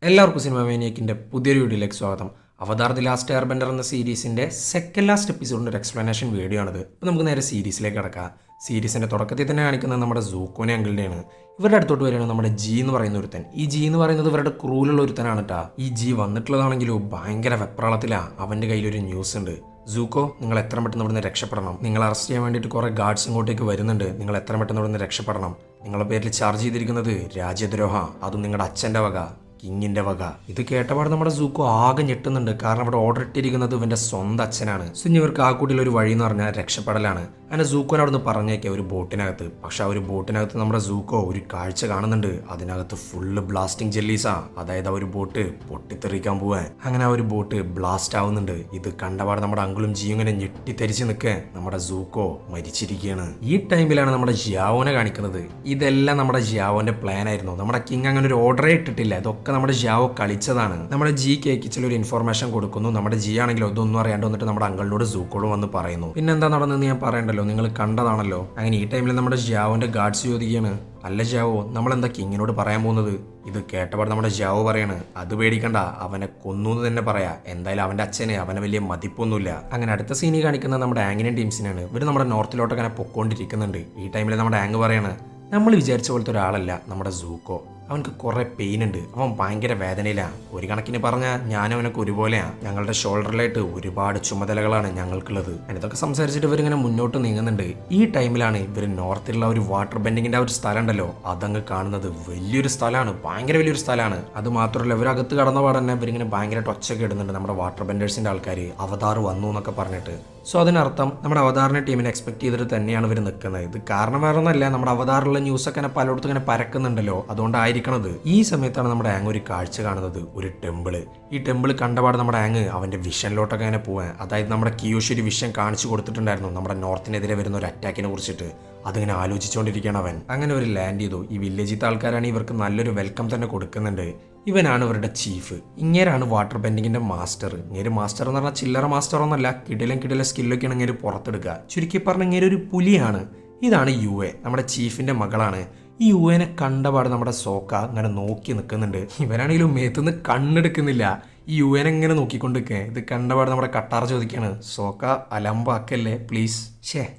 എല്ലാവർക്കും സിനിമ മേനിയക്കിൻ്റെ പുതിയൊരു വീഡിയോയിലേക്ക് സ്വാഗതം. അവതാർ ദി ലാസ്റ്റ് എയർബെൻഡർ എന്ന സീരീസിൻ്റെ സെക്കൻഡ് ലാസ്റ്റ് എപ്പിസോഡിൻ്റെ ഒരു എക്സ്പ്ലനേഷൻ വീഡിയോ ആണിത്. അപ്പോൾ നമുക്ക് നേരെ സീരീസിലേക്ക് കിടക്കാം. സീരീസിൻ്റെ തുടക്കത്തിൽ തന്നെ കാണിക്കുന്നത് നമ്മുടെ സൂക്കോനെ അങ്കിളിൻ്റെയാണ്. ഇവരുടെ അടുത്തോട്ട് വരികയാണ് നമ്മുടെ ജി എന്ന് പറയുന്ന ഒരുത്തൻ. ഈ ജി എന്ന് പറയുന്നത് ഇവരുടെ ക്രൂലുള്ള ഒരുത്തനാണ് കേട്ടോ. ഈ ജി വന്നിട്ടുള്ളതാണെങ്കിലും ഭയങ്കര വെപ്രാളത്തിലാണ്. അവൻ്റെ കയ്യിലൊരു ന്യൂസ് ഉണ്ട്. സൂക്കോ, നിങ്ങൾ എത്ര പെട്ടെന്ന് ഇവിടുന്ന് രക്ഷപ്പെടണം. നിങ്ങൾ അറസ്റ്റ് ചെയ്യാൻ വേണ്ടിയിട്ട് കുറേ ഗാർഡ്സ് ഇങ്ങോട്ടേക്ക് വരുന്നുണ്ട്. നിങ്ങൾ എത്ര പെട്ടെന്ന് ഇവിടുന്ന് രക്ഷപ്പെടണം. നിങ്ങളുടെ പേരിൽ ചാർജ് ചെയ്തിരിക്കുന്നത് രാജ്യദ്രോഹ, അതും നിങ്ങളുടെ അച്ഛൻ്റെ വക, കിങ്ങിന്റെ വക. ഇത് കേട്ടപാട് നമ്മുടെ സൂക്കോ ആകെ ഞെട്ടുന്നുണ്ട്. കാരണം അവിടെ ഓർഡർ ഇട്ടിരിക്കുന്നത് ഇവന്റെ സ്വന്തം അച്ഛനാണ്. ഇനി ഇവർക്ക് ആ കൂട്ടിൽ ഒരു വഴി എന്ന് പറഞ്ഞാൽ രക്ഷപ്പെടലാണ്. അങ്ങനെ സൂക്കോനെ അവിടെ നിന്ന് പറഞ്ഞേക്കെ ഒരു ബോട്ടിനകത്ത്. പക്ഷെ ആ ഒരു ബോട്ടിനകത്ത് നമ്മുടെ സൂക്കോ ഒരു കാഴ്ച കാണുന്നുണ്ട്. അതിനകത്ത് ഫുള്ള് ബ്ലാസ്റ്റിംഗ് ജെല്ലീസാ. അതായത് ആ ഒരു ബോട്ട് പൊട്ടിത്തെറിക്കാൻ പോവാൻ. അങ്ങനെ ആ ഒരു ബോട്ട് ബ്ലാസ്റ്റ് ആവുന്നുണ്ട്. ഇത് കണ്ടപാട് നമ്മുടെ അങ്കിളും ജിയും ഇങ്ങനെ ഞെട്ടിത്തെരിച്ച് നിൽക്കാൻ നമ്മുടെ സൂക്കോ മരിച്ചിരിക്കുകയാണ്. ഈ ടൈമിലാണ് നമ്മുടെ ജിയാവോനെ കാണിക്കുന്നത്. ഇതെല്ലാം നമ്മുടെ ജിയാവോന്റെ പ്ലാൻ ആയിരുന്നു. നമ്മുടെ കിങ് അങ്ങനെ ഒരു ഓർഡറേ ഇട്ടിട്ടില്ല. ഇതൊക്കെ നമ്മുടെ ജിയാവോ കളിച്ചതാണ്. നമ്മുടെ ജി കേക്കിച്ചിൽ ഒരു ഇൻഫോർമേഷൻ കൊടുക്കുന്നു. നമ്മുടെ ജി ആണെങ്കിലും ഇതൊന്നും അറിയാണ്ട് വന്നിട്ട് നമ്മുടെ അങ്കിളിനോട് സൂക്കോളും വന്ന് പറയുന്നു. പിന്നെന്താ നടന്നെന്ന് ഞാൻ പറയണ്ടല്ലോ, നിങ്ങൾ കണ്ടതാണല്ലോ. അങ്ങനെ ഈ ടൈമിൽ നമ്മുടെ ജിയാവോന്റെ ഗാർഡ്സ് ചോദിക്കുകയാണ്, അല്ല ജിയാവോ, നമ്മളെന്താ കിങ്ങിനോട് പറയാൻ പോകുന്നത്? ഇത് കേട്ടപാട് നമ്മുടെ ജിയാവോ പറയാണ്, അത് പേടിക്കണ്ട, അവനെ കൊന്നു എന്ന് തന്നെ പറയാ. എന്തായാലും അവന്റെ അച്ഛന് അവനെ വലിയ മതിപ്പൊന്നുമില്ല. അങ്ങനെ അടുത്ത സീനി കാണിക്കുന്നത് നമ്മുടെ ആംഗിനും ടീംസിനാണ്. ഇവർ നമ്മുടെ നോർത്തിലോട്ട് അങ്ങനെ പൊക്കോണ്ടിരിക്കുന്നുണ്ട്. ഈ ടൈമിൽ നമ്മുടെ ആംഗ് പറയാണ്, നമ്മൾ വിചാരിച്ച പോലത്തെ ഒരാളല്ല നമ്മുടെ സൂക്കോ. അവനക്ക് കുറെ പെയിൻ ഉണ്ട്. അവൻ ഭയങ്കര വേദനയിലാണ്. ഒരു കണക്കിന് പറഞ്ഞാൽ ഞാനും അവനൊക്കെ ഒരുപോലെയാണ്. ഞങ്ങളുടെ ഷോൾഡറിലായിട്ട് ഒരുപാട് ചുമതലകളാണ് ഞങ്ങൾക്കുള്ളത്. ഇതൊക്കെ സംസാരിച്ചിട്ട് ഇവരിങ്ങനെ മുന്നോട്ട് നീങ്ങുന്നുണ്ട്. ഈ ടൈമിലാണ് ഇവർ നോർത്തിലുള്ള ഒരു വാട്ടർ ബെൻഡിങ്ങിന്റെ ആ ഒരു സ്ഥലം ഉണ്ടല്ലോ, അതങ്ങ് കാണുന്നത്. വലിയൊരു സ്ഥലമാണ്, ഭയങ്കര വലിയൊരു സ്ഥലമാണ്. അത് മാത്രമല്ല ഇവരകത്ത് കടന്ന പാടെ തന്നെ ഇവരിങ്ങനെ ഭയങ്കരമായിട്ട് ഒച്ചയൊക്കെ ഇടുന്നുണ്ട്. നമ്മുടെ വാട്ടർ ബെൻഡേഴ്സിന്റെ ആൾക്കാർ അവതാർ വന്നു എന്നൊക്കെ പറഞ്ഞിട്ട്. സോ അതിനർത്ഥം നമ്മുടെ അവതാറിനെ ടീമിനെ എക്സ്പെക്ട് ചെയ്തിട്ട് തന്നെയാണ് ഇവർ നിൽക്കുന്നത്. ഇത് കാരണം വേറെ ഒന്നല്ല, നമ്മുടെ അവതാറിലുള്ള ന്യൂസൊക്കെ തന്നെ പലയിടത്തും ഇങ്ങനെ പരക്കുന്നുണ്ടല്ലോ, അതുകൊണ്ടായിരിക്കണത്. ഈ സമയത്താണ് നമ്മുടെ ആങ് ഒരു കാഴ്ച കാണുന്നത്, ഒരു ടെമ്പിള്. ഈ ടെമ്പിൾ കണ്ടപാട് നമ്മുടെ ആങ് അവന്റെ വിഷനിലോട്ടൊക്കെ അങ്ങനെ പോവാൻ. അതായത് നമ്മുടെ കിയോഷി ഒരു വിഷൻ കാണിച്ചു കൊടുത്തിട്ടുണ്ടായിരുന്നു നമ്മുടെ നോർത്തിനെതിരെ വരുന്ന ഒരു അറ്റാക്കിനെ കുറിച്ചിട്ട്. അതിങ്ങനെ ആലോചിച്ചുകൊണ്ടിരിക്കുകയാണ് അവൻ. അങ്ങനെ ഒരു ലാൻഡ് ചെയ്തു. ഈ വില്ലേജിത്തെ ആൾക്കാരാണ് ഇവർക്ക് നല്ലൊരു വെൽക്കം തന്നെ കൊടുക്കുന്നുണ്ട്. ഇവനാണ് ഇവരുടെ ചീഫ്. ഇങ്ങേരാണ് വാട്ടർ ബെൻഡിങ്ങിന്റെ മാസ്റ്റർ. ഇങ്ങേര് മാസ്റ്റർ എന്ന് പറഞ്ഞാൽ ചില്ലറ മാസ്റ്റർ ഒന്നല്ല, കിടിലം സ്കില്ലൊക്കെയാണ് ഇങ്ങേര് പുറത്തെടുക്കുക. ചുരുക്കി പറഞ്ഞ ഇങ്ങേര് ഒരു പുലിയാണ്. ഇതാണ് യു എ, നമ്മുടെ ചീഫിന്റെ മകളാണ്. ഈ യു എനെ കണ്ടപാട് നമ്മുടെ സോക്ക അങ്ങനെ നോക്കി നിൽക്കുന്നുണ്ട്. ഇവരാണെങ്കിലും മേത്തുനിന്ന് കണ്ണെടുക്കുന്നില്ല. ഈ യു എനെ ഇങ്ങനെ നോക്കിക്കൊണ്ടിരിക്കുക. ഇത് കണ്ടപാട് നമ്മുടെ കട്ടാറ ചോദിക്കാണ്, സോക്ക അലമ്പാക്കല്ലേ പ്ലീസ്.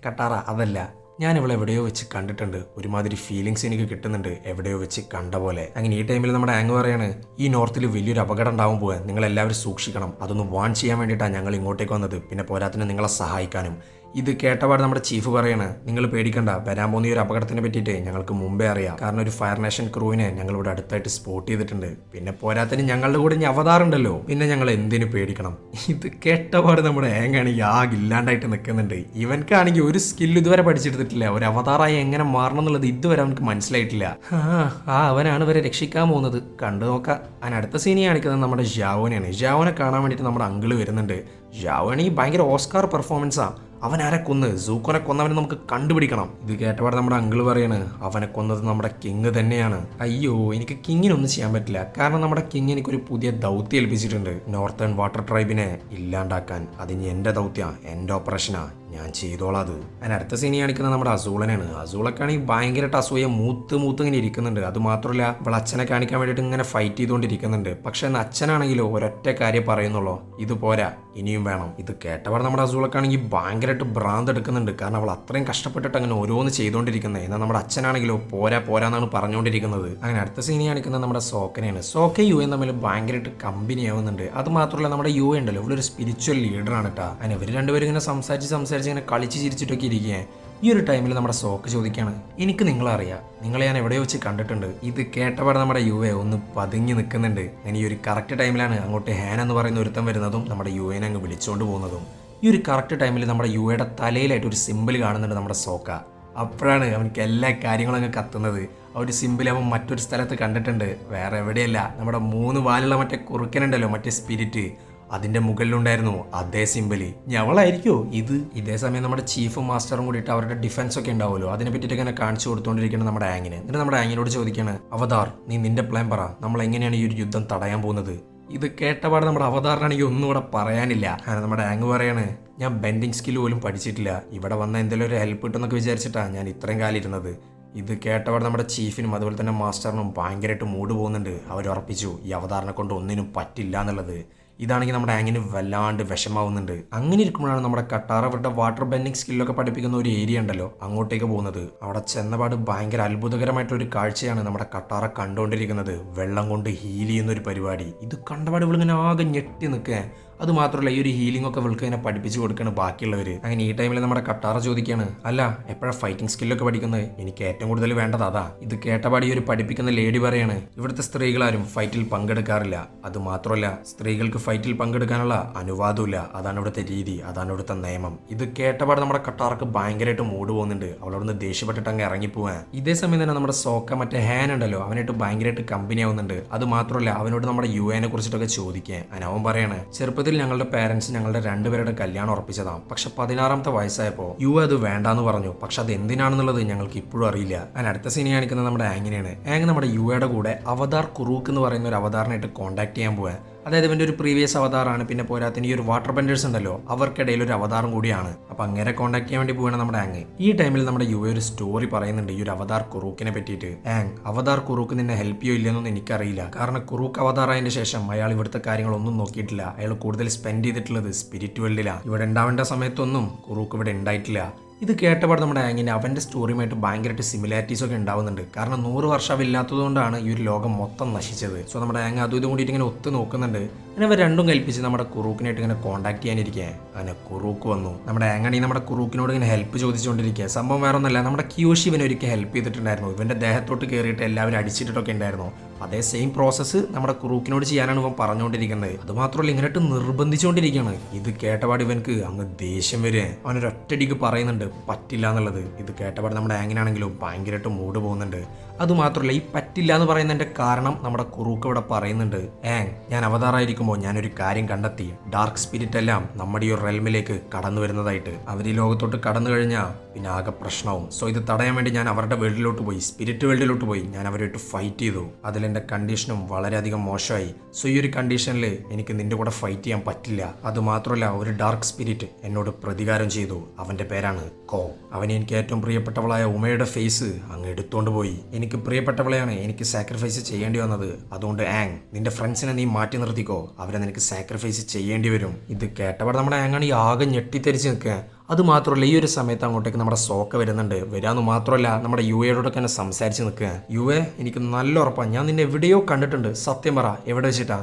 കട്ടാറ അതല്ല, ഞാൻ ഇവളെ എവിടെയോ വെച്ച് കണ്ടിട്ടുണ്ട്. ഒരുമാതിരി ഫീലിങ്സ് എനിക്ക് കിട്ടുന്നുണ്ട്, എവിടെയോ വെച്ച് കണ്ട പോലെ. അങ്ങനെ ഈ ടൈമിൽ നമ്മുടെ ആങ് പറയാണ്, ഈ നോർത്തിൽ വലിയൊരു അപകടം ഉണ്ടാവാൻ പോവാൻ, നിങ്ങൾ എല്ലാവരും സൂക്ഷിക്കണം. അതൊന്ന് വാൺ ചെയ്യാൻ വേണ്ടിയിട്ടാണ് ഞങ്ങൾ ഇങ്ങോട്ടേക്ക് വന്നത്, പിന്നെ പോരാത്തിന് നിങ്ങളെ സഹായിക്കാനും. ഇത് കേട്ടപാട് നമ്മുടെ ചീഫ് പറയാണ്, നിങ്ങൾ പേടിക്കണ്ട, വരാൻ പോകുന്ന ഈ ഒരു അപകടത്തിനെ പറ്റിയിട്ട് ഞങ്ങൾക്ക് മുമ്പേ അറിയാം. കാരണം ഒരു ഫയർ നേഷൻ ക്രൂവിനെ ഞങ്ങൾ ഇവിടെ അടുത്തായിട്ട് സ്പോട്ട് ചെയ്തിട്ടുണ്ട്. പിന്നെ പോരാത്തിന് ഞങ്ങളുടെ കൂടെ ഇനി അവതാറുണ്ടല്ലോ, പിന്നെ ഞങ്ങൾ എന്തിനു പേടിക്കണം. ഇത് കേട്ടപാട് നമ്മുടെ ആണെങ്കിൽ ആകെ ഇല്ലാണ്ടായിട്ട് നിൽക്കുന്നുണ്ട്. ഇവൻക്കാണെങ്കിൽ ഒരു സ്കിൽ ഇതുവരെ പഠിച്ചെടുത്തിട്ടില്ല. ഒരു അവതാറായി എങ്ങനെ മാറണം എന്നുള്ളത് ഇതുവരെ അവനക്ക് മനസ്സിലായിട്ടില്ല. അവനാണ് ഇവരെ രക്ഷിക്കാൻ പോകുന്നത്. കണ്ടു നോക്കാം. അതിന് അടുത്ത സീനി കാണിക്കുന്നത് നമ്മുടെ ജാവോനെയാണ്. ജാവോനെ കാണാൻ വേണ്ടിയിട്ട് നമ്മുടെ അങ്കിള് വരുന്നുണ്ട്. ജാവോണെങ്കിൽ ഭയങ്കര ഓസ്കാർ പെർഫോമൻസാ. അവൻ ആരെ കൊന്ന്? സൂക്കോനെ കൊന്നവനെ നമുക്ക് കണ്ടുപിടിക്കണം. ഇത് കേട്ടപാട് നമ്മുടെ അങ്കിള് പറയാണ്, അവനെ കൊന്നത് നമ്മുടെ കിങ് തന്നെയാണ്. അയ്യോ, എനിക്ക് കിങ്ങിനൊന്നും ചെയ്യാൻ പറ്റില്ല. കാരണം നമ്മുടെ കിങ് എനിക്കൊരു പുതിയ ദൗത്യം ഏൽപ്പിച്ചിട്ടുണ്ട്, നോർത്തേൺ വാട്ടർ ട്രൈബിനെ ഇല്ലാണ്ടാക്കാൻ. അതിന് എൻ്റെ ദൗത്യ, എൻ്റെ ഓപ്പറേഷനാ, ഞാൻ ചെയ്തോളാം അത്. അതിന് അടുത്ത സീനി കാണിക്കുന്നത് നമ്മുടെ അസൂളനാണ്. അസൂളക്കാണെങ്കിൽ ഭയങ്കരമായിട്ട് അസൂയ മൂത്ത് ഇങ്ങനെ ഇരിക്കുന്നുണ്ട്. അത് മാത്രമല്ല ഇവളെ അച്ഛനെ കാണിക്കാൻ വേണ്ടിയിട്ട് ഇങ്ങനെ ഫൈറ്റ് ചെയ്തുകൊണ്ടിരിക്കുന്നുണ്ട്. പക്ഷെ അച്ഛനാണെങ്കിലോ ഒരൊറ്റ കാര്യം പറയുന്നുള്ളൂ, ഇത് പോരാ, ഇനിയും വേണം. ഇത് കേട്ടപാട് നമ്മുടെ അസൂളക്കാണെങ്കിൽ ഭയങ്കരമായിട്ട് ഭ്രാന്ത് എടുക്കുന്നുണ്ട്. കാരണം അവൾ അത്രയും കഷ്ടപ്പെട്ടിട്ട് അങ്ങനെ ഓരോന്ന് ചെയ്തുകൊണ്ടിരിക്കുന്നത്. എന്നാൽ നമ്മുടെ അച്ഛനാണെങ്കിലോ പോരാന്നാണ് പറഞ്ഞുകൊണ്ടിരിക്കുന്നത്. അങ്ങനെ അടുത്ത സീനി കാണിക്കുന്നത് നമ്മുടെ സോക്കനെയാണ്. സോക്ക യു എൻ തമ്മിൽ ഭയങ്കരമായിട്ട് കമ്പനി ആവുന്നുണ്ട്. അത് മാത്രമല്ല നമ്മുടെ യു എ ഉണ്ടല്ലോ, ഇവിടെ ഒരു സ്പിരിച്വൽ ലീഡറാണ് കേട്ടോ. അങ്ങനെ ഇവർ രണ്ടുപേരും ഇങ്ങനെ സംസാരിച്ച് ഇങ്ങനെ കളിച്ച് ചിരിച്ചിട്ടൊക്കെ ഇരിക്കുക. ഈ ഒരു ടൈമിൽ നമ്മുടെ സോക്ക് ചോദിക്കുകയാണ്, എനിക്ക് നിങ്ങളറിയാം, നിങ്ങളെ ഞാൻ എവിടെയോ വെച്ച് കണ്ടിട്ടുണ്ട്. ഇത് കേട്ടപാട് നമ്മുടെ യു എ ഒന്ന് പതുങ്ങി നിൽക്കുന്നുണ്ട്. ഞാൻ ഈ ഒരു കറക്റ്റ് ടൈമിലാണ് അങ്ങോട്ട് ഹാൻ എന്ന് പറയുന്ന ഒരുത്തം വരുന്നതും നമ്മുടെ യു എനെ അങ്ങ് വിളിച്ചുകൊണ്ട് പോകുന്നതും. ഈ ഒരു കറക്റ്റ് ടൈമിൽ നമ്മുടെ യു എയുടെ തലയിലായിട്ട് ഒരു സിമ്പിൾ കാണുന്നുണ്ട് നമ്മുടെ സോക്ക. അപ്പോഴാണ് അവനക്ക് എല്ലാ കാര്യങ്ങളും അങ്ങ് കത്തുന്നത്. ആ ഒരു സിമ്പിൾ അവൻ മറ്റൊരു സ്ഥലത്ത് കണ്ടിട്ടുണ്ട്, വേറെ എവിടെയല്ല, നമ്മുടെ 3 വാലുള്ള മറ്റേ കുറുക്കനുണ്ടല്ലോ, മറ്റേ സ്പിരിറ്റ്, അതിന്റെ മുകളിലുണ്ടായിരുന്നു അതേ സിമ്പിളി. ഞവളായിരിക്കോ ഇത്? ഇതേ സമയം നമ്മുടെ ചീഫും മാസ്റ്ററും കൂടിയിട്ട് അവരുടെ ഡിഫൻസ് ഒക്കെ ഉണ്ടാവുമല്ലോ, അതിനെ പറ്റിയിട്ട് ഇങ്ങനെ കാണിച്ചു കൊടുത്തുകൊണ്ടിരിക്കുന്നത് നമ്മുടെ ആങ്ങിന്. എന്നിട്ട് നമ്മുടെ ആങ്ങിനോട് ചോദിക്കുകയാണ്, അവതാർ, നീ നിന്റെ പ്ലാൻ പറ, നമ്മൾ എങ്ങനെയാണ് ഈ ഒരു യുദ്ധം തടയാൻ പോകുന്നത്? ഇത് കേട്ടപാട് നമ്മുടെ അവതാറിനാണെങ്കിൽ ഒന്നും ഇവിടെ പറയാനില്ല. നമ്മുടെ ആങ് പറയാണ്, ഞാൻ ബെൻഡിങ് സ്കിൽ പോലും പഠിച്ചിട്ടില്ല, ഇവിടെ വന്ന എന്തെങ്കിലും ഒരു ഹെൽപ്പ് കിട്ടുമെന്നൊക്കെ വിചാരിച്ചിട്ടാണ് ഞാൻ ഇത്രയും കാലം ഇരുന്നത്. ഇത് കേട്ടവർ നമ്മുടെ ചീഫിനും അതുപോലെ തന്നെ മാസ്റ്ററിനും ഭയങ്കരമായിട്ട് മൂഡ് പോകുന്നുണ്ട്. അവർ ഉറപ്പിച്ചു ഈ അവതാറിനെ കൊണ്ട് ഒന്നിനും പറ്റില്ല എന്നുള്ളത്. ഇതാണെങ്കിൽ നമ്മുടെ ആങ്ങിന് വല്ലാണ്ട് വിഷമാവുന്നുണ്ട്. അങ്ങനെ ഇരിക്കുമ്പോഴാണ് നമ്മുടെ കട്ടാർ അവരുടെ വാട്ടർ ബെൻഡിങ് സ്കില്ലൊക്കെ പഠിപ്പിക്കുന്ന ഒരു ഏരിയ ഉണ്ടല്ലോ അങ്ങോട്ടേക്ക് പോകുന്നത്. അവിടെ ചെന്നപാട് ഭയങ്കര അത്ഭുതകരമായിട്ടൊരു കാഴ്ചയാണ് നമ്മുടെ കട്ടാറെ കണ്ടുകൊണ്ടിരിക്കുന്നത്. വെള്ളം കൊണ്ട് ഹീൽ ചെയ്യുന്ന ഒരു പരിപാടി. ഇത് കണ്ടപാട് ഇവളിങ്ങനെ ആകെ ഞെട്ടി നിൽക്കുക. അത് മാത്രമല്ല ഈ ഒരു ഹീലിംഗ് ഒക്കെ ഇവൾക്ക് ഇങ്ങനെ പഠിപ്പിച്ചു കൊടുക്കുകയാണ് ബാക്കിയുള്ളവർ. അങ്ങനെ ഈ ടൈമിൽ നമ്മുടെ കട്ടാറ ചോദിക്കുകയാണ്, അല്ല എപ്പോഴാണ് ഫൈറ്റിംഗ് സ്കില്ലൊക്കെ പഠിക്കുന്നത്? എനിക്ക് ഏറ്റവും കൂടുതൽ വേണ്ടത് അതാ. ഇത് കേട്ടപാടി ഒരു പഠിപ്പിക്കുന്ന ലേഡി പറയാണ്, ഇവിടുത്തെ സ്ത്രീകളാരും ഫൈറ്റിൽ പങ്കെടുക്കാറില്ല. അത് മാത്രമല്ല സ്ത്രീകൾക്ക് ഫൈറ്റിൽ പങ്കെടുക്കാനുള്ള അനുവാദമില്ല. അതാണ് ഇവിടുത്തെ രീതി, അതാണ് ഇവിടുത്തെ നിയമം. ഇത് കേട്ടപാട് നമ്മുടെ കട്ടാർക്ക് ഭയങ്കരമായിട്ട് മൂഡ് പോകുന്നുണ്ട്. അവളോടൊന്ന് ദേഷ്യപ്പെട്ടിട്ട് അങ്ങ് ഇറങ്ങിപ്പോവാൻ. ഇതേ സമയം തന്നെ നമ്മുടെ സോക്ക മറ്റേ ഹാൻ ഉണ്ടല്ലോ അവനായിട്ട് ഭയങ്കരമായിട്ട് കമ്പനി ആവുന്നുണ്ട്. അത് മാത്രമല്ല അവനോട് നമ്മുടെ യുഎനെ കുറിച്ചിട്ടൊക്കെ ചോദിക്കാൻ. അവൻ പറയാണ്, ചെറുപ്പത്തിൽ ഞങ്ങളുടെ പേരൻസ് ഞങ്ങളുടെ രണ്ടുപേരുടെ കല്യാണം ഉറപ്പിച്ചതാണ്. പക്ഷെ 16ാമത്തെ വയസ്സായപ്പോൾ അത് വേണ്ടാന്ന് പറഞ്ഞു. പക്ഷെ അത് എന്തിനാണെന്നുള്ളത് ഞങ്ങൾക്ക് ഇപ്പോഴും അറിയില്ല. ഞാൻ അടുത്ത സീനി കാണിക്കുന്നത് നമ്മുടെ ആങ്ങിനെയാണ്. ആങ് നമ്മുടെ യുടെ കൂടെ അവതാർ കുറൂക്ക് എന്ന് പറയുന്ന ഒരു അവതാറിനായിട്ട് കോൺടാക്ട് ചെയ്യാൻ പോവാൻ. അതായത് ഇവൻ്റെ ഒരു പ്രീവിയസ് അവതാറാണ്. പിന്നെ പോരാത്തിന് ഈ ഒരു വാട്ടർ ബെൻഡേഴ്സ് ഉണ്ടല്ലോ അവർക്കിടയിൽ ഒരു അവതാറും കൂടിയാണ്. അപ്പൊ അങ്ങനെ കോൺടാക്ട് ചെയ്യാൻ വേണ്ടി പോവാണ് നമ്മുടെ ആങ്. ഈ ടൈമിൽ നമ്മുടെ ഒരു സ്റ്റോറി പറയുന്നുണ്ട് ഈ ഒരു അവതാർ കുറൂക്കിനെ പറ്റിയിട്ട്. ആങ്, അവതാർ കുറൂക്ക് നിന്നെ ഹെൽപ്പ് ചെയ്യോ ഇല്ലെന്നൊന്നും എനിക്കറിയില്ല. കാരണം കുറൂക്ക് അവതാർ ആയതിനു ശേഷം അയാൾ ഇവിടുത്തെ കാര്യങ്ങളൊന്നും നോക്കിയിട്ടില്ല. അയാൾ കൂടുതൽ സ്പെൻഡ് ചെയ്തിട്ടുള്ളത് സ്പിരിറ്റ് വേൾഡിലാണ്. ഇവിടെ ഉണ്ടാവേണ്ട സമയത്തൊന്നും കുറൂക്ക് ഇവിടെ ഉണ്ടായിട്ടില്ല. ഇത് കേട്ടപാട് നമ്മുടെ ആങ്ങിന് അവൻ്റെ സ്റ്റോറിയുമായിട്ട് ഭയങ്കരമായിട്ട് സിമിലാരിറ്റീസ് ഒക്കെ ഉണ്ടാവുന്നുണ്ട്. കാരണം 100 വർഷം ഇല്ലാത്തതുകൊണ്ടാണ് ഈ ഒരു ലോകം മൊത്തം നശിച്ചത്. സോ നമ്മുടെ ആങ് അതും ഇതും കൂടിയിട്ട് ഇങ്ങനെ ഒത്തു നോക്കുന്നുണ്ട്. അങ്ങനെ ഇവർ രണ്ടും കൽപ്പിച്ച് നമ്മുടെ കുറൂക്കിനായിട്ട് ഇങ്ങനെ കോൺടാക്ട് ചെയ്യാനിരിക്കുക. അങ്ങനെ കുറൂക്ക് വന്നു. നമ്മുടെ ആങ്ങണി നമ്മുടെ കുറൂക്കിനോട് ഇങ്ങനെ ഹെൽപ്പ് ചോദിച്ചുകൊണ്ടിരിക്കുക. സംഭവം വേറെ ഒന്നല്ല, നമ്മുടെ ക്യൂഷി ഇവനെ ഒരിക്കൽ ഹെൽപ്പ് ചെയ്തിട്ടുണ്ടായിരുന്നു. ഇവൻ്റെ ദേഹത്തോട്ട് കയറിയിട്ട് എല്ലാവരും അടിച്ചിട്ടൊക്കെ ഉണ്ടായിരുന്നു. അതേ സെയിം പ്രോസസ്സ് നമ്മുടെ കുറൂക്കിനോട് ചെയ്യാനാണ് ഇവൻ പറഞ്ഞുകൊണ്ടിരിക്കുന്നത്. അതുമാത്രമല്ല ഇങ്ങനെയായിട്ട് നിർബന്ധിച്ചുകൊണ്ടിരിക്കുകയാണ്. ഇത് കേട്ടപാട് ഇവനക്ക് അങ്ങ് ദേഷ്യം വരിക. അവനൊരൊറ്റടിക്ക് പറയുന്നുണ്ട് പറ്റില്ല എന്നുള്ളത്. ഇത് കേട്ടപാട് നമ്മുടെ ആങ്ങിനാണെങ്കിലും ഭയങ്കരമായിട്ട് മൂഡ് പോകുന്നുണ്ട്. അതുമാത്രമല്ല ഈ പറ്റില്ല എന്ന് പറയുന്നതിന്റെ കാരണം നമ്മുടെ കുറൂക്ക് ഇവിടെ പറയുന്നുണ്ട്, ഞാൻ അവതാറായിരിക്കുമ്പോൾ ഞാനൊരു കാര്യം കണ്ടെത്തി. ഡാർക്ക് സ്പിരിറ്റ് എല്ലാം നമ്മുടെ ഈ ഒരു റെൽമിലേക്ക് കടന്നു വരുന്നതായിട്ട്. അവർ ഈ ലോകത്തോട്ട് കടന്നു കഴിഞ്ഞാൽ പിന്നെ ആകെ പ്രശ്നവും. സോ ഇത് തടയാൻ വേണ്ടി ഞാൻ അവരുടെ വേൾഡിലോട്ട് പോയി, സ്പിരിറ്റ് വേൾഡിലോട്ട് പോയി. ഞാൻ അവരുമായിട്ട് ഫൈറ്റ് ചെയ്തു. അതിലെൻ്റെ കണ്ടീഷനും വളരെയധികം മോശമായി. സോ ഈ ഒരു കണ്ടീഷനിൽ എനിക്ക് നിന്റെ കൂടെ ഫൈറ്റ് ചെയ്യാൻ പറ്റില്ല. അതുമാത്രമല്ല ഒരു ഡാർക്ക് സ്പിരിറ്റ് എന്നോട് പ്രതികാരം ചെയ്തു. അവൻ്റെ പേരാണ് കോ. അവനെ എനിക്ക് ഏറ്റവും പ്രിയപ്പെട്ടവളായ ഉമയുടെ ഫേസ് അങ്ങ് എടുത്തോണ്ട് പോയി. എനിക്ക് പ്രിയപ്പെട്ടവളെയാണ് എനിക്ക് സാക്രിഫൈസ് ചെയ്യേണ്ടി വന്നത്. അതുകൊണ്ട് നിന്റെ ഫ്രണ്ട്സിനെ നീ മാറ്റി നിർത്തിക്കോ, അവരെ നിനക്ക് സാക്രിഫൈസ് ചെയ്യേണ്ടി വരും. ഇത് കേട്ടപാട് നമ്മുടെ ആങ്ങാണ് ഈ ആകെ ഞെട്ടിത്തെരിച്ച് നിൽക്കുക. അത് മാത്രമല്ല ഈ ഒരു സമയത്ത് അങ്ങോട്ടേക്ക് നമ്മുടെ സോക്ക വരുന്നുണ്ട്. വരാമെന്ന് മാത്രമല്ല നമ്മുടെ യുഎയോടൊക്കെ തന്നെ സംസാരിച്ച് നിൽക്കുക. എനിക്ക് നല്ല ഉറപ്പാണ്, ഞാൻ നിന്നെ എവിടെയോ കണ്ടിട്ടുണ്ട്. സത്യം പറ, എവിടെ വെച്ചിട്ടാ?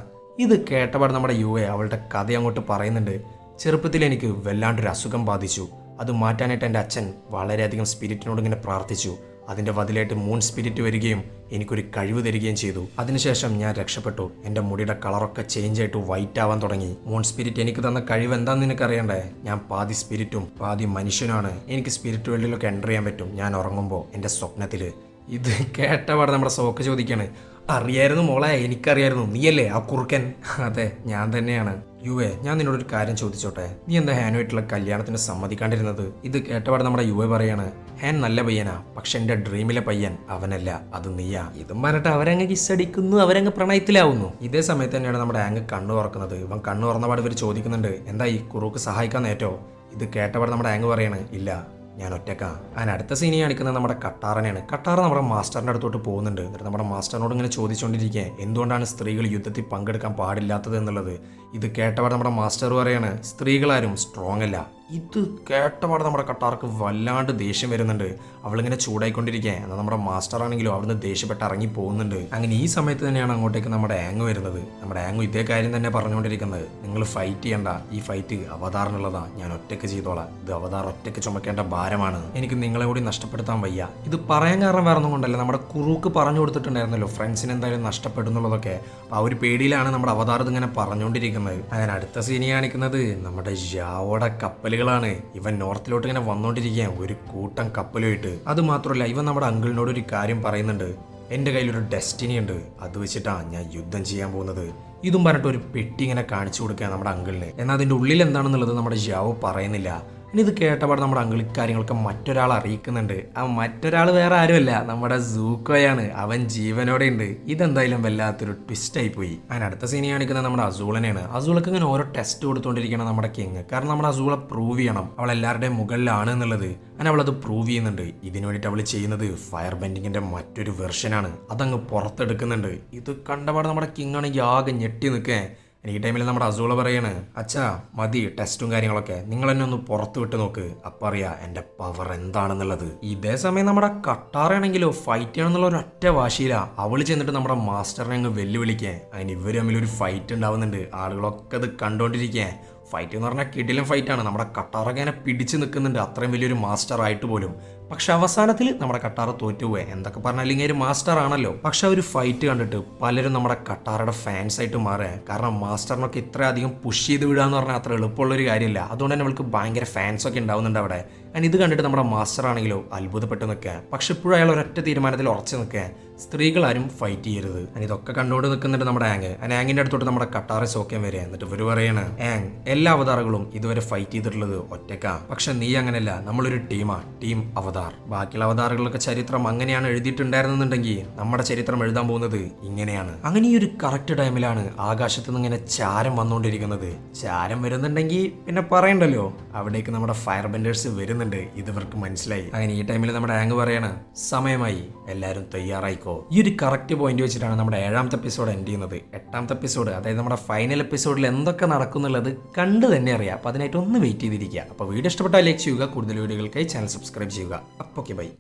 ഇത് കേട്ടപാട് നമ്മുടെ അവളുടെ കഥ അങ്ങോട്ട് പറയുന്നുണ്ട്. ചെറുപ്പത്തിൽ എനിക്ക് വല്ലാണ്ടൊരു അസുഖം ബാധിച്ചു. അത് മാറ്റാനായിട്ട് എൻ്റെ അച്ഛൻ വളരെയധികം സ്പിരിറ്റിനോട് ഇങ്ങനെ പ്രാർത്ഥിച്ചു. അതിൻ്റെ ബദലായിട്ട് മൂൺ സ്പിരിറ്റ് വരികയും എനിക്കൊരു കഴിവ് തരികയും ചെയ്തു. അതിനുശേഷം ഞാൻ രക്ഷപ്പെട്ടു. എൻ്റെ മുടിയുടെ കളറൊക്കെ ചേഞ്ച് ആയിട്ട് വൈറ്റ് ആവാൻ തുടങ്ങി. മൂൺ സ്പിരിറ്റ് എനിക്ക് തന്ന കഴിവ് എന്താണെന്ന് നിനക്കറിയണ്ടേ? ഞാൻ പാതി സ്പിരിറ്റും പാതി മനുഷ്യനാണ്. എനിക്ക് സ്പിരിറ്റ് വേൾഡിലൊക്കെ എൻ്റർ ചെയ്യാൻ പറ്റും ഞാൻ ഉറങ്ങുമ്പോൾ എൻ്റെ സ്വപ്നത്തിൽ. ഇത് കേട്ടപാട് നമ്മുടെ സോക്ക് ചോദിക്കാണ്, അറിയായിരുന്നു മോളെ, എനിക്കറിയായിരുന്നു. നീയല്ലേ ആ കുറുക്കൻ? അതെ, ഞാൻ തന്നെയാണ്. ഞാൻ നിന്നോടൊരു കാര്യം ചോദിച്ചോട്ടെ, നീ എന്താ ഹാനുമായിട്ടുള്ള കല്യാണത്തിന് സമ്മതിക്കാണ്ടിരുന്നത്? ഇത് കേട്ടപാട് നമ്മുടെ പറയാണ്, ഹാൻ നല്ല പയ്യനാ, പക്ഷെ എൻ്റെ ഡ്രീമിലെ പയ്യൻ അവനല്ല, അത് നീയാ. ഇതും പറഞ്ഞിട്ട് അവരങ്ങ് കിസ്സടിക്കുന്നു, അവരങ്ങ് പ്രണയത്തിലാവുന്നു. ഇതേ സമയത്ത് തന്നെയാണ് നമ്മുടെ ആങ്ങ് കണ്ണു തുറക്കുന്നത്. ഇവൻ കണ്ണു തുറന്നപാട് ഇവർ ചോദിക്കുന്നുണ്ട്, എന്താ ഈ കുറൂക്ക് സഹായിക്കാൻ നേറ്റോ? ഇത് കേട്ടപാട് നമ്മുടെ ആങ്ങ് പറയാണ്, ഇല്ല, ഞാൻ ഒറ്റക്കാണ്. അതിന് അടുത്ത സീനി കാണിക്കുന്നത് നമ്മുടെ കട്ടാറിനെയാണ്. കട്ടാറ നമ്മുടെ മാസ്റ്ററിൻ്റെ അടുത്തോട്ട് പോകുന്നുണ്ട്. എന്നിട്ട് നമ്മുടെ മാസ്റ്ററിനോട് ഇങ്ങനെ ചോദിച്ചുകൊണ്ടിരിക്കുക, എന്തുകൊണ്ടാണ് സ്ത്രീകൾ യുദ്ധത്തിൽ പങ്കെടുക്കാൻ പാടില്ലാത്തത് എന്നുള്ളത്. ഇത് കേട്ടപാട് നമ്മുടെ മാസ്റ്റർ പറയാണ്, സ്ത്രീകളാരും സ്ട്രോങ് അല്ല. ഇത് കേട്ടപാട് നമ്മുടെ കട്ടാർക്ക് വല്ലാണ്ട് ദേഷ്യം വരുന്നുണ്ട്. അവളിങ്ങനെ ചൂടായിക്കൊണ്ടിരിക്കുക. എന്നാൽ നമ്മുടെ മാസ്റ്റർ ആണെങ്കിലും അവിടുന്ന് ദേഷ്യപ്പെട്ട് ഇറങ്ങി പോകുന്നുണ്ട്. അങ്ങനെ ഈ സമയത്ത് തന്നെയാണ് അങ്ങോട്ടേക്ക് നമ്മുടെ ആങ് വരുന്നത്. നമ്മുടെ ആങ് ഇതേ കാര്യം തന്നെ പറഞ്ഞുകൊണ്ടിരിക്കുന്നത്, നിങ്ങൾ ഫൈറ്റ് ചെയ്യണ്ട, ഈ ഫൈറ്റ് അവതാറിനുള്ളതാ, ഞാൻ ഒറ്റയ്ക്ക് ചെയ്തോളാം. ഇത് അവതാർ ഒറ്റയ്ക്ക് ചുമക്കേണ്ട ഭാരമാണ്, എനിക്ക് നിങ്ങളെ കൂടി നഷ്ടപ്പെടുത്താൻ വയ്യ. ഇത് പറയാൻ കാരണം വേറെ ഒന്നും കൊണ്ടല്ല, നമ്മുടെ കുറൂക്ക് പറഞ്ഞു കൊടുത്തിട്ടുണ്ടായിരുന്നല്ലോ ഫ്രണ്ട്സിന് എന്തായാലും നഷ്ടപ്പെടുന്നുള്ളതൊക്കെ. അപ്പോൾ ആ ഒരു പേടിയിലാണ് നമ്മുടെ അവതാർ ഇതിങ്ങനെ പറഞ്ഞുകൊണ്ടിരിക്കുന്നത്. അങ്ങനെ അടുത്ത സീനി കാണിക്കുന്നത് നമ്മുടെ ജാവോടെ കപ്പലുകളാണ്. ഇവൻ നോർത്തിലോട്ട് ഇങ്ങനെ വന്നുകൊണ്ടിരിക്കുക, ഒരു കൂട്ടം കപ്പലുമായിട്ട്. അത് മാത്രമല്ല ഇവൻ നമ്മുടെ അങ്കിളിനോട് ഒരു കാര്യം പറയുന്നുണ്ട്, എൻ്റെ കയ്യിലൊരു ഡെസ്റ്റിനി ഉണ്ട്, അത് വെച്ചിട്ടാണ് ഞാൻ യുദ്ധം ചെയ്യാൻ പോകുന്നത്. ഇതും പറഞ്ഞിട്ട് ഒരു പെട്ടി ഇങ്ങനെ കാണിച്ചു കൊടുക്കുക നമ്മുടെ അങ്കിളിന്. എന്നാൽ അതിൻ്റെ ഉള്ളിൽ എന്താണെന്നുള്ളത് നമ്മുടെ ജാവോ പറയുന്നില്ല. ഇനി ഇത് കേട്ടപാട് നമ്മുടെ അങ്കിൾ കാര്യങ്ങളൊക്കെ മറ്റൊരാൾ അറിയിക്കുന്നുണ്ട്. ആ മറ്റൊരാൾ വേറെ ആരുമല്ല, നമ്മുടെ സൂക്കോയാണ്. അവൻ ജീവനോടെ ഉണ്ട്. ഇതെന്തായാലും വല്ലാത്തൊരു ട്വിസ്റ്റ് ആയി പോയി. അതിന് അടുത്ത സീനി കാണിക്കുന്നത് നമ്മുടെ അസൂളനെയാണ്. അസൂളക്ക് ഇങ്ങനെ ഓരോ ടെസ്റ്റ് കൊടുത്തുകൊണ്ടിരിക്കണം നമ്മുടെ കിങ്. കാരണം നമ്മുടെ അസൂളെ പ്രൂവ് ചെയ്യണം അവൾ എല്ലാവരുടെയും മുകളിലാണ് എന്നുള്ളത്. അങ്ങനെ അവളത് പ്രൂവ് ചെയ്യുന്നുണ്ട്. ഇതിനു വേണ്ടിയിട്ട് അവൾ ചെയ്യുന്നത് ഫയർ ബെൻഡിങ്ങിന്റെ മറ്റൊരു വെർഷനാണ്. അതങ്ങ് പുറത്തെടുക്കുന്നുണ്ട്. ഇത് കണ്ടപാട് നമ്മുടെ കിങ് ആണെങ്കിൽ ആകെ ഞെട്ടി നിൽക്കേ. ഈ ടൈമിൽ നമ്മുടെ അസൂള പറയാണ്, അച്ഛാ മതി ടെസ്റ്റും കാര്യങ്ങളൊക്കെ, നിങ്ങൾ എന്നെ ഒന്ന് പുറത്ത് വിട്ട് നോക്ക്, അപ്പം അറിയാം എൻ്റെ പവർ എന്താണെന്നുള്ളത്. ഇതേ സമയം നമ്മുടെ കട്ടാറാണെങ്കിലോ ഫൈറ്റ് ചെയ്യണമെന്നുള്ള ഒരു ഒറ്റ വാശിയില്ല. അവൾ ചെന്നിട്ട് നമ്മുടെ മാസ്റ്ററിനെ അങ്ങ് വെല്ലുവിളിക്കാൻ. അതിന് ഇവർ തമ്മിലൊരു ഫൈറ്റ് ഉണ്ടാവുന്നുണ്ട്. ആളുകളൊക്കെ അത് കണ്ടുകൊണ്ടിരിക്കാൻ. ഫൈറ്റ് എന്ന് പറഞ്ഞാൽ കിടിലൻ ഫൈറ്റാണ്. നമ്മുടെ കട്ടാറൊക്കെ ഇങ്ങനെ പിടിച്ച് നിൽക്കുന്നുണ്ട്, അത്രയും വലിയൊരു മാസ്റ്റർ ആയിട്ട് പോലും. പക്ഷെ അവസാനത്തിൽ നമ്മുടെ കട്ടാറ തോറ്റുപോയി. എന്തൊക്കെ പറഞ്ഞാലും ഇങ്ങനെ ഒരു മാസ്റ്റർ ആണല്ലോ. പക്ഷെ ഒരു ഫൈറ്റ് കണ്ടിട്ട് പലരും നമ്മുടെ കട്ടാറയുടെ ഫാൻസ് ആയിട്ട് മാറുക. കാരണം മാസ്റ്ററിനൊക്കെ ഇത്രയധികം പുഷ് ചെയ്ത് വിടുക എന്ന് പറഞ്ഞാൽ അത്ര എളുപ്പമുള്ളൊരു കാര്യമില്ല. അതുകൊണ്ട് തന്നെ അവൾക്ക് ഭയങ്കര ഫാൻസ് ഒക്കെ ഉണ്ടാവുന്നുണ്ട് അവിടെ. ആൻഡ് ഇത് കണ്ടിട്ട് നമ്മുടെ മാസ്റ്റർ ആണെങ്കിലോ അത്ഭുതപ്പെട്ട് നിൽക്കുക. പക്ഷെ ഇപ്പോഴും അയാൾ ഒരൊറ്റ തീരുമാനത്തിൽ ഉറച്ചു നിൽക്കുക, സ്ത്രീകളാരും ഫൈറ്റ് ചെയ്യരുത്. ആൻഡ് ഇതൊക്കെ കണ്ടുകൊണ്ട് നിൽക്കുന്നുണ്ട് നമ്മുടെ ആങ്ങിന്റെ അടുത്തോട്ട് നമ്മുടെ കട്ടാറെ സോക്കാൻ വരിക. എന്നിട്ട് ഇവർ പറയാണ്, എല്ലാ അവതാറുകളും ഇതുവരെ ഫൈറ്റ് ചെയ്തിട്ടുള്ളത് ഒറ്റയ്ക്കാ, പക്ഷെ നീ അങ്ങനെയല്ല, നമ്മളൊരു ടീമാ, ടീം അവതാർ. ബാക്കിയുള്ള അവതാറുകളൊക്കെ ചരിത്രം അങ്ങനെയാണ് എഴുതിയിട്ടുണ്ടായിരുന്നെന്നുണ്ടെങ്കിൽ നമ്മുടെ ചരിത്രം എഴുതാൻ പോകുന്നത് ഇങ്ങനെയാണ്. അങ്ങനെ ഈ ഒരു കറക്റ്റ് ടൈമിലാണ് ആകാശത്ത് നിന്ന് ഇങ്ങനെ ചാരം വന്നുകൊണ്ടിരിക്കുന്നത്. ചാരം വരുന്നുണ്ടെങ്കിൽ പിന്നെ പറയണ്ടല്ലോ, അവിടേക്ക് നമ്മുടെ ഫയർ ബെൻഡേഴ്സ് വരുന്നുണ്ട്. ഇവർക്ക് മനസ്സിലായി. അങ്ങനെ ഈ ടൈമിൽ നമ്മുടെ ആങ് പറയാണ്, സമയമായി, എല്ലാവരും തയ്യാറായിക്കോ. ഈ ഒരു കറക്റ്റ് പോയിന്റ് വെച്ചിട്ടാണ് നമ്മുടെ 7ാമത്തെ എപ്പിസോഡ് എൻഡ് ചെയ്യുന്നത്. 8ാമത്തെ എപ്പിസോഡ്, അതായത് നമ്മുടെ ഫൈനൽ എപ്പിസോഡിൽ എന്തൊക്കെ നടക്കുന്നുള്ളത് കണ്ടു തന്നെ അറിയാം. അപ്പോൾ അതിനായിട്ട് ഒന്ന് വെയിറ്റ് ചെയ്തിരിക്കുക. അപ്പോൾ വീഡിയോ ഇഷ്ടപ്പെട്ടാൽ ലൈക്ക് ചെയ്യുക. കൂടുതൽ വീഡിയോകൾക്കായി ചാനൽ സബ്സ്ക്രൈബ് ചെയ്യുക. അപ്പോൾ ഓക്കെ, ബൈ.